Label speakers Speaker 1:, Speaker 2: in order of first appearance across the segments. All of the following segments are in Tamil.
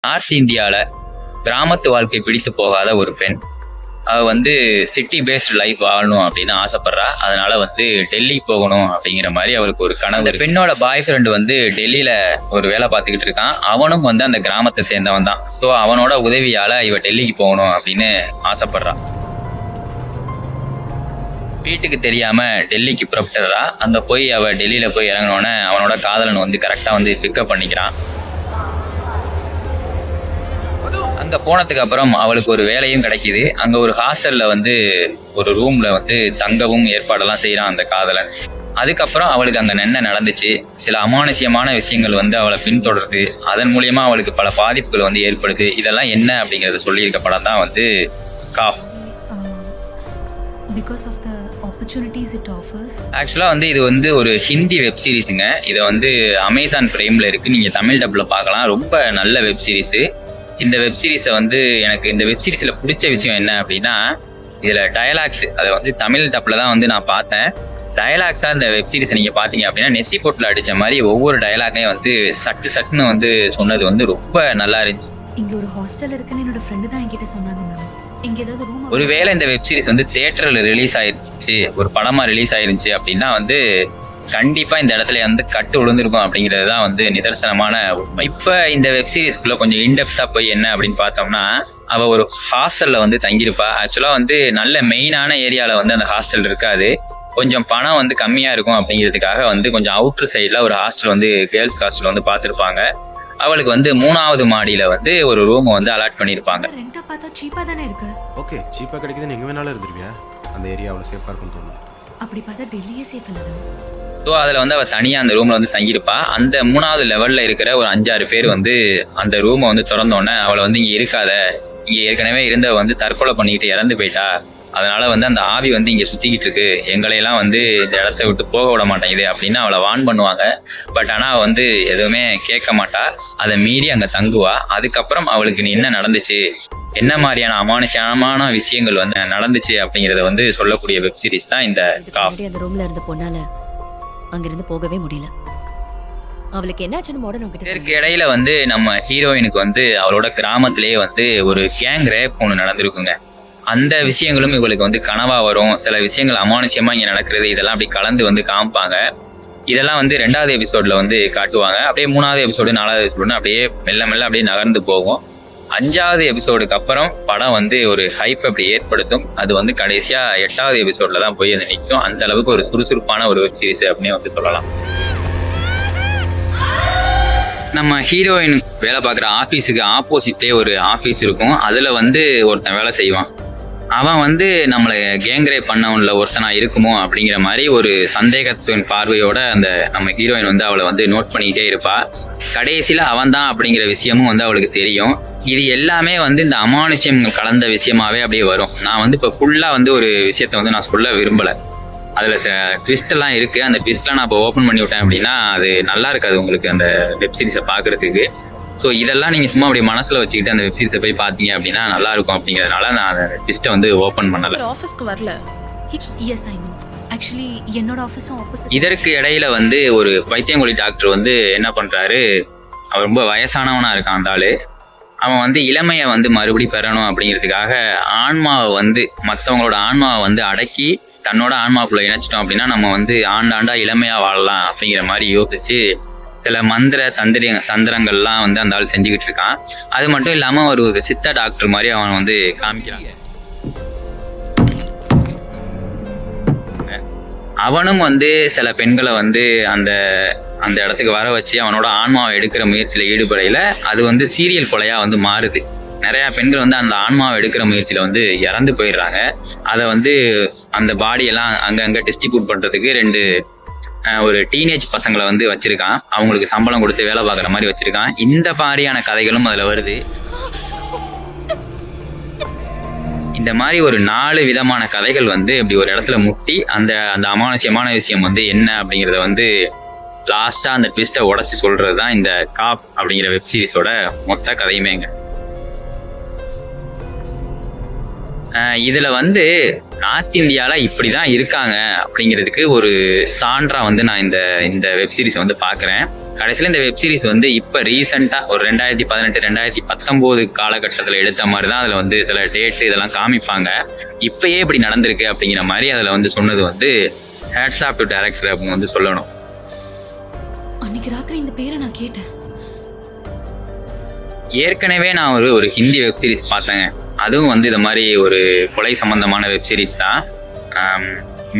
Speaker 1: நார்த் இந்தியாவில் கிராமத்து வாழ்க்கை பிடித்து போகாத ஒரு பெண். அவள் வந்து சிட்டி பேஸ்ட் லைஃப் வாழணும் அப்படின்னு ஆசைப்படுறா. அதனால வந்து டெல்லி போகணும் அப்படிங்கிற மாதிரி அவளுக்கு ஒரு கனவு. பெண்ணோட பாய் ஃப்ரெண்டு வந்து டெல்லியில ஒரு வேலை பார்த்துக்கிட்டு இருக்கான். அவனும் வந்து அந்த கிராமத்தை சேர்ந்தவன் தான். ஸோ அவனோட உதவியால இவ டெல்லிக்கு போகணும் அப்படின்னு ஆசைப்படுறான். வீட்டுக்கு தெரியாம டெல்லிக்கு புறப்பட்டுறா. அங்க போய் அவ டெல்லியில போய் இறங்கினோடனே அவனோட காதலன் வந்து கரெக்டா வந்து பிக்கப் பண்ணிக்கிறான். அங்க போனதுக்கு அப்புறம் அவளுக்கு ஒரு வேலையும் கிடைக்குது. அங்க ஒரு ஹாஸ்டல்ல வந்து ஒரு ரூம்ல வந்து தங்கவும் ஏற்பாடெல்லாம் செய்யறான் அந்த காதலன். அதுக்கப்புறம் அவளுக்கு அங்க என்ன நடந்துச்சு, சில அமானுஷ்யமான விஷயங்கள் வந்து அவளை பின்தொடருது. அதன் மூலியமா அவளுக்கு பல பாதிப்புகள் வந்து ஏற்படுது. இதெல்லாம் என்ன அப்படிங்கறத சொல்லியிருக்க படம் தான் வந்து காஃப். ஆக்சுவலா வந்து இது வந்து ஒரு ஹிந்தி வெப் சீரிஸுங்க. இதை வந்து அமேசான் பிரைம்ல இருக்கு. நீங்க தமிழ் டப்ல பார்க்கலாம். ரொம்ப நல்ல வெப் சீரிஸ். இந்த வெப் சீரிஸை வந்து எனக்கு இந்த வெப் சீரிஸில் பிடிச்ச விஷயம் என்ன அப்படின்னா, இதில் டயலாக்ஸ், அதை வந்து தமிழ் டப்பில் தான் வந்து நான் பார்த்தேன். டயலாக்ஸாக இந்த வெப் சீரிஸை நீங்கள் பார்த்தீங்க அப்படின்னா நெத்தி போட்டில் அடித்த மாதிரி ஒவ்வொரு டயலாக்கையும் வந்து சட்டு சட்டுன்னு வந்து சொன்னது வந்து ரொம்ப நல்லா இருந்துச்சு.
Speaker 2: இங்கே ஒரு ஹாஸ்டல் இருக்குன்னு என்னோட ஃப்ரெண்டு தான் என்கிட்ட சொன்னாங்க.
Speaker 1: ஒருவேளை இந்த வெப் சீரிஸ் வந்து தியேட்டரில் ரிலீஸ் ஆயிருச்சு, ஒரு படமாக ரிலீஸ் ஆயிருந்துச்சு அப்படின்னா வந்து கண்டிப்பா இந்த இடத்துல வந்து கட்டு விழுந்திருக்கும் அப்படிங்கிறது தான் வந்து நிதர்சனமான உண்மை. இப்ப இந்த வெப் சீரிஸ்குள்ள கொஞ்சம் இன்டெப்தா போய் என்ன அப்படின்னு பார்த்தோம்னா, அவ ஒரு ஹாஸ்டல்ல வந்து தங்கியிருப்பா. ஆக்சுவலா வந்து நல்ல மெயினான ஏரியால வந்து அந்த ஹாஸ்டல் இருக்காது. கொஞ்சம் பணம் வந்து கம்மியா இருக்கும் அப்படிங்கிறதுக்காக வந்து கொஞ்சம் அவுட்டர் சைட்ல ஒரு ஹாஸ்டல் வந்து கேர்ள்ஸ் ஹாஸ்டல் வந்து பார்த்துருப்பாங்க. அவளுக்கு வந்து 3வது மாடியில வந்து ஒரு ரூம் வந்து அலாட் பண்ணிருப்பாங்க.
Speaker 2: ரெண்டா பார்த்தா சீப்பா தானே இருக்கு.
Speaker 3: ஓகே, சீப்பா கிடைக்குதுன்னு எங்க வேணாலும் இருந்துருவியா? அந்த ஏரியா அவ்வளவு சேஃபா இருக்கும்னு தோணுது.
Speaker 2: அப்படி பார்த்தா டெல்லியே சேஃப் இல்ல.
Speaker 1: ஸோ அதில் வந்து அவள் தனியாக அந்த ரூமில் வந்து தங்கியிருப்பா. அந்த 3வது லெவலில் இருக்கிற ஒரு 5-6 பேர் வந்து அந்த ரூமை வந்து திறந்தோடனே அவளை வந்து இங்கே இருக்காத, இங்கே ஏற்கனவே இருந்தவ வந்து தற்கொலை பண்ணிக்கிட்டு இறந்து போயிட்டா, அதனால வந்து அந்த ஆவி வந்து இங்கே சுற்றிக்கிட்டு இருக்கு, எங்களையெல்லாம் வந்து இந்த இடத்த விட்டு போக விட மாட்டேங்குது அப்படின்னு அவளை வான் பண்ணுவாங்க. பட் ஆனால் அவள் வந்து எதுவுமே கேட்க மாட்டா. அதை மீறி அங்கே தங்குவா. அதுக்கப்புறம் அவளுக்கு என்ன நடந்துச்சு, என்ன மாதிரியான அமானுஷமான விஷயங்கள் வந்து நடந்துச்சு அப்படிங்கிறத வந்து சொல்லக்கூடிய வெப் சீரிஸ் தான் இந்த காஃப்.
Speaker 2: அந்த ரூம்ல இருந்து போனால அங்கிருந்து போகவே முடியல. அவளுக்கு என்னாச்சுன்னு மோட நான் கிட்ட.
Speaker 1: இதற்கு இடையில வந்து நம்ம ஹீரோயினுக்கு வந்து அவளோட கிராமத்திலேயே வந்து ஒரு கேங் ரேப் ஒன்று நடந்திருக்குங்க. அந்த விஷயங்களும் இவளுக்கு வந்து கனவா வரும். சில விஷயங்கள் அமானுஷ்யமா இங்க நடக்கிறது, இதெல்லாம் அப்படி கலந்து வந்து காமிப்பாங்க. இதெல்லாம் வந்து 2வது எபிசோட்ல வந்து காட்டுவாங்க. அப்படியே 3வது எபிசோடு 4வது எபிசோடுன்னு அப்படியே மெல்ல மெல்ல அப்படியே நகர்ந்து போகும். 5வது எபிசோடுக்கு அப்புறம் படம் வந்து ஒரு ஹைப் அப்படி ஏற்படுத்தும். அது வந்து கடைசியா 8வது எபிசோட்ல தான் போய் அது நிற்கும். அந்த அளவுக்கு ஒரு சுறுசுறுப்பான ஒரு வெப் சீரிஸ் அப்படின்னு வந்து சொல்லலாம். நம்ம ஹீரோயின் வேலை பார்க்குற ஆஃபீஸுக்கு ஆப்போசிட்லேயே ஒரு ஆஃபீஸ் இருக்கும். அதில் வந்து ஒருத்தன் வேலை செய்வான். அவன் வந்து நம்மளை கேங்ரேப் பண்ணவன்ல ஒருத்தனா இருக்குமோ அப்படிங்கிற மாதிரி ஒரு சந்தேகத்தின் பார்வையோட அந்த நம்ம ஹீரோயின் வந்து அவளை வந்து நோட் பண்ணிக்கிட்டே இருப்பா. கடைசியில் அவன் தான் அப்படிங்கிற விஷயமும் வந்து அவளுக்கு தெரியும். இது எல்லாமே வந்து இந்த அமானுஷ்யம் கலந்த விஷயமாவே அப்படியே வரும். நான் வந்து இப்போ ஃபுல்லாக வந்து ஒரு விஷயத்த வந்து நான் சொல்ல விரும்பலை. அதில் ட்விஸ்ட் எல்லாம் இருக்குது. அந்த ட்விஸ்ட்லாம் நான் இப்போ ஓப்பன் பண்ணி விட்டேன் அப்படின்னா அது நல்லா இருக்காது உங்களுக்கு அந்த வெப் சீரிஸை பார்க்குறதுக்கு. ஸோ இதெல்லாம் நீங்கள் சும்மா அப்படி மனசில் வச்சுக்கிட்டு அந்த வெப் சீரிஸை போய் பார்த்தீங்க அப்படின்னா நல்லா இருக்கும் அப்படிங்கிறதுனால நான் அந்த ட்விஸ்ட்டை வந்து ஓப்பன் பண்ணலை.
Speaker 4: ஆஃபீஸ்க்கு வரல.
Speaker 2: S I know. ஆக்சுவலி என்னோட ஆஃபீஸும் ஆப்போசிட்.
Speaker 1: இதற்கு இடையில வந்து ஒரு பைத்தியங்கொல்லி டாக்டர் வந்து என்ன பண்ணுறாரு, அவர் ரொம்ப வயசானவனாக இருக்கான் அந்த ஆள். அவன் வந்து இளமையை வந்து மறுபடி பெறணும் அப்படிங்கிறதுக்காக ஆன்மாவை வந்து மற்றவங்களோட ஆன்மாவை வந்து அடக்கி தன்னோட ஆன்மாவுக்குள்ளே இணைச்சிட்டோம் அப்படின்னா நம்ம வந்து ஆண்டாண்டா இளமையாக வாழலாம் அப்படிங்கிற மாதிரி யோசிச்சு சில தந்திரங்கள்லாம் வந்து அந்த ஆள் செஞ்சுக்கிட்டு இருக்கான். அது மட்டும் இல்லாமல் ஒரு சித்த டாக்டர் மாதிரி அவன் வந்து காமிக்கிறாங்க. அவனும் வந்து சில பெண்களை வந்து அந்த அந்த இடத்துக்கு வர வச்சு அவனோட ஆன்மாவை எடுக்கிற முயற்சியில் ஈடுபடையில் அது வந்து சீரியல் கொலையாக வந்து மாறுது. நிறையா பெண்கள் வந்து அந்த ஆன்மாவை எடுக்கிற முயற்சியில் வந்து இறந்து போயிடுறாங்க. அதை வந்து அந்த பாடியெல்லாம் அங்கங்கே டிஸ்ட்ரிபியூட் பண்ணுறதுக்கு 2 ஒரு டீனேஜ் பசங்களை வந்து வச்சிருக்கான். அவங்களுக்கு சம்பளம் கொடுத்து வேலை பார்க்குற மாதிரி வச்சிருக்கான். இந்த மாதிரியான கதைகளும் அதில் வருது. இந்த மாதிரி ஒரு 4 விதமான கதைகள் வந்து இப்படி ஒரு இடத்துல முட்டி அந்த அந்த அமானுஷ்யமான விஷயம் வந்து என்ன அப்படிங்கிறத வந்து லாஸ்ட்டாக அந்த ட்விஸ்ட்டை உடச்சி சொல்கிறது தான் இந்த காப் அப்படிங்கிற வெப் சீரிஸோட மொத்த கதையுமேங்க. இதில் வந்து நார்த் இந்தியாவில் இப்படி தான் இருக்காங்க அப்படிங்கிறதுக்கு ஒரு சான்றா வந்து நான் இந்த வெப் சீரிஸை வந்து பார்க்குறேன். கடைசியில் இந்த வெப் சீரிஸ் வந்து இப்போ ரீசெண்டாக ஒரு 2018 2019 காலகட்டத்தில் எடுத்த மாதிரி தான் அதில் வந்து சில டேட்டு இதெல்லாம் காமிப்பாங்க. இப்பயே இப்படி நடந்திருக்கு அப்படிங்கிற மாதிரி அதில் வந்து சொன்னது வந்து ஹேட்ஸ் ஆஃப் டு டைரக்டர் அப்படின்னு வந்து சொல்லணும்.
Speaker 4: அன்னைக்கு ராத்திரி இந்த பேரை நான் கேட்டேன்.
Speaker 1: ஏற்கனவே நான் ஒரு ஹிந்தி வெப் சீரிஸ் பார்த்தேங்க. அதுவும் வந்து இது மாதிரி ஒரு கொலை சம்பந்தமான வெப் சீரிஸ் தான்.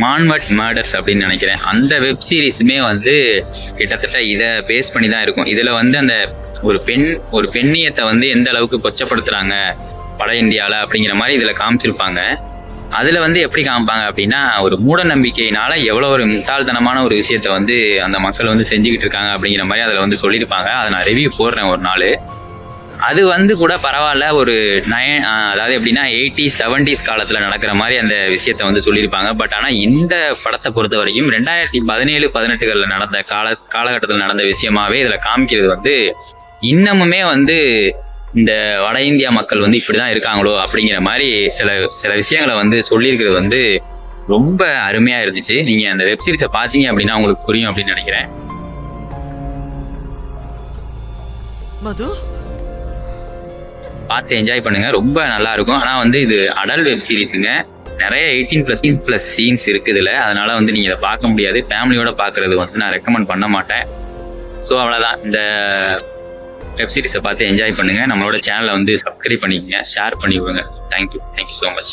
Speaker 1: மான்வட் மர்டர்ஸ் அப்படின்னு நினைக்கிறேன். அந்த வெப் சீரிஸுமே வந்து கிட்டத்தட்ட இதை பேஸ் பண்ணி தான் இருக்கும். இதில் வந்து அந்த ஒரு பெண்ணியத்தை வந்து எந்த அளவுக்கு கொச்சப்படுத்துகிறாங்க வட இந்தியாவில் அப்படிங்கிற மாதிரி இதில் காமிச்சிருப்பாங்க. அதில் வந்து எப்படி காமிப்பாங்க அப்படின்னா, ஒரு மூட நம்பிக்கையினால எவ்வளோ ஒரு முட்டாள்தனமான ஒரு விஷயத்த வந்து அந்த மக்கள் வந்து செஞ்சுக்கிட்டு இருக்காங்க அப்படிங்கிற மாதிரி அதில் வந்து சொல்லியிருப்பாங்க. அதை நான் ரிவ்யூ போடுறேன் ஒரு நாள். அது வந்து கூட பரவாயில்ல, ஒரு அதாவது எப்படின்னா 80s 70s காலத்தில் நடக்கிற மாதிரி அந்த விஷயத்த வந்து சொல்லியிருப்பாங்க. பட் ஆனால் இந்த படத்தை பொறுத்த வரைக்கும் 2017 18களில் நடந்த காலகட்டத்தில் நடந்த விஷயமாவே இதில் காமிக்கிறது வந்து இன்னமுமே வந்து இந்த வட இந்தியா மக்கள் வந்து இப்படி தான் இருக்காங்களோ அப்படிங்கிற மாதிரி சில விஷயங்களை வந்து சொல்லியிருக்கிறது வந்து ரொம்ப அருமையாக இருந்துச்சு. நீங்கள் அந்த வெப்சீரிஸை பார்த்தீங்க அப்படின்னா உங்களுக்கு புரியும் அப்படின்னு நினைக்கிறேன்.
Speaker 5: மது
Speaker 1: பார்த்து என்ஜாய் பண்ணுங்க, ரொம்ப நல்லா இருக்கும். ஆனால் வந்து இது அடல்ட் வெப் சீரிஸுங்க. நிறைய 18+ சீன்ஸ் இருக்குது இதில். அதனால வந்து நீங்கள் இதை பார்க்க முடியாது. ஃபேமிலியோட பார்க்குறது வந்து நான் ரெக்கமெண்ட் பண்ண மாட்டேன். ஸோ அவ்வளோதான். இந்த வெப் சீரிஸை பார்த்து என்ஜாய் பண்ணுங்கள். நம்மளோட சேனலை வந்து சப்ஸ்கிரைப் பண்ணிக்கங்க, ஷேர் பண்ணிக்கோங்க. Thank you so much.